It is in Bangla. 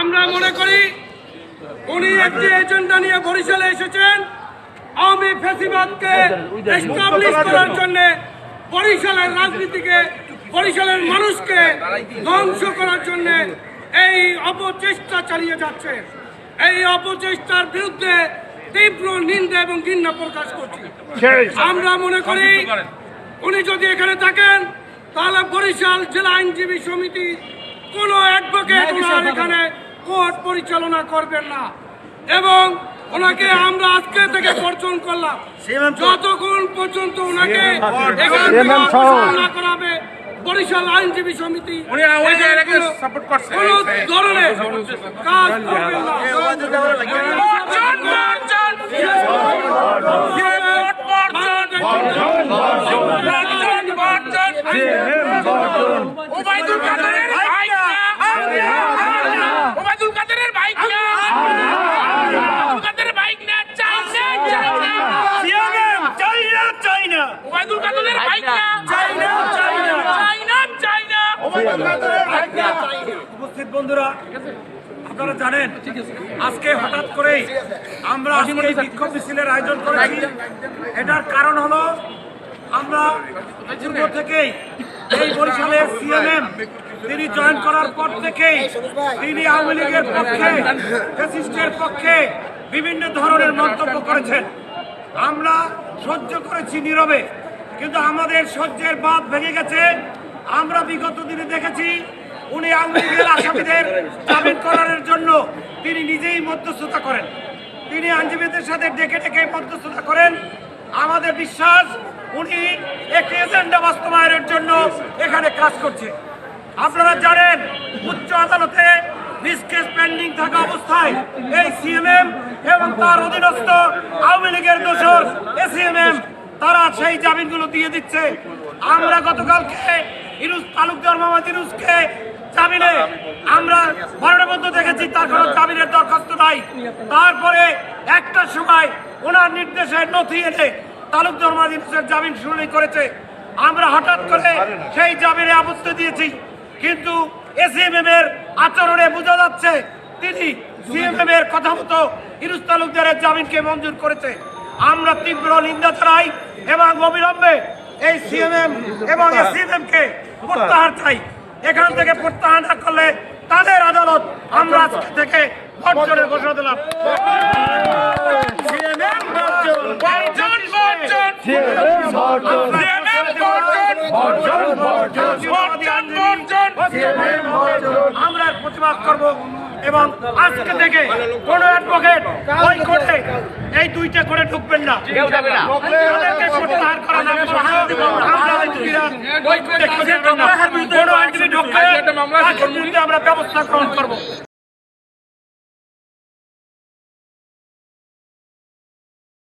আমরা মনে করি উনি একটি এজেন্ডা নিয়ে বরিশালে এসেছেন আওয়ামী ফ্যাসিবাদকে এস্টাবলিশ করার জন্য, বরিশালের রাজনীতিকে, বরিশালের মানুষকে ধ্বংস করার জন্য এই অপচেষ্টা চালিয়ে যাচ্ছে। এই অপচেষ্টার বিরুদ্ধে তীব্র নিন্দা এবং ঘৃণা প্রকাশ করছি। আমরা মনে করি উনি যদি এখানে থাকেন তাহলে বরিশাল জেলা আইনজীবী সমিতি কোনো অ্যাডভোকেট ওনার এখানে কোর্ট পরিচালনা করবেন না, এবং ওনাকে আমরা আজকে থেকে বর্জন করলাম যতক্ষণ পর্যন্ত ওনাকে এখান থেকে না করাবে বরিশাল আইনজীবী সমিতি কোন ধরনের কাজ করবেন না। উপস্থিত বন্ধুরা, আপনারা জানেন আজকে হঠাৎ করে আমরা বিক্ষোভ মিছিলের আয়োজন করেছি। এটার কারণ হলো আমরা পূর্ব থেকেই এই বরিশালের সিএমএম তিনি জয়েন করার পর থেকেই তিনি আওয়ামী লীগের পক্ষে, ফ্যাসিস্টের পক্ষে বিভিন্ন ধরনের মন্তব্য করেছেন। আমরা সহ্য করেছি নীরবে, কিন্তু আমাদের সহ্যের বাঁধ ভেঙে গেছে। আমরা বিগত দিনে দেখেছি উনি আওয়ামী লীগের আসামিদের জামিন করার জন্য তিনি নিজেই মধ্যস্থতা করেন, তিনি আইনজীবীদের সাথে ডেকে ডেকে মধ্যস্থতা করেন। আমাদের বিশ্বাস উনি একটি এজেন্ডা বাস্তবায়নের জন্য এখানে কাজ করছে। আপনারা জানেন উচ্চ আদালতে নিজ কেস পেন্ডিং থাকা অবস্থায় এই সিএমএম এবং তার অধীনস্থ আওয়ামী লীগের দোসর এসিএমএম তারা সেই জামিনগুলো দিয়ে দিচ্ছে। আমরা গতকালকে ইনুস তালুকদার মোহাম্মদ ইনুসকে জামিনে আমরা মরণবন্ধ দেখেছি, তার কোনো জামিনের দরখাস্ত নাই। তারপরে একটা সময় ওনার নির্দেশে নথি এনে তালুকদার মোহাম্মদ ইনুসের জামিন শুনানি করেছে। আমরা হঠাৎ করে সেই জামিনে আপত্তি দিয়েছি, কিন্তু এসিএমএম এর আচরণে বোঝা যাচ্ছে তিনি সিএমএম এর কথা মতো ইনুস তালুকদারের জামিনকে মঞ্জুর করেছে। আমরা তীব্র নিন্দা জানাই এবং অবিলম্বে এই সিএমএম এবং এসিএমএম কে প্রত্যাহার চাই। এখান থেকে প্রত্যাহার না করলে তাদের আদালত আমরা আজকে থেকে বর্জনের ঘোষণা দিলাম। আমরা প্রতিবাদ করব এবং আজকে থেকে কোন অ্যাডভোকেট ওই কোর্টে এই দুইটা করে ঢুকবেন না, প্রত্যাহার করা যাবে। আমরা ব্যবস্থা গ্রহণ করবো।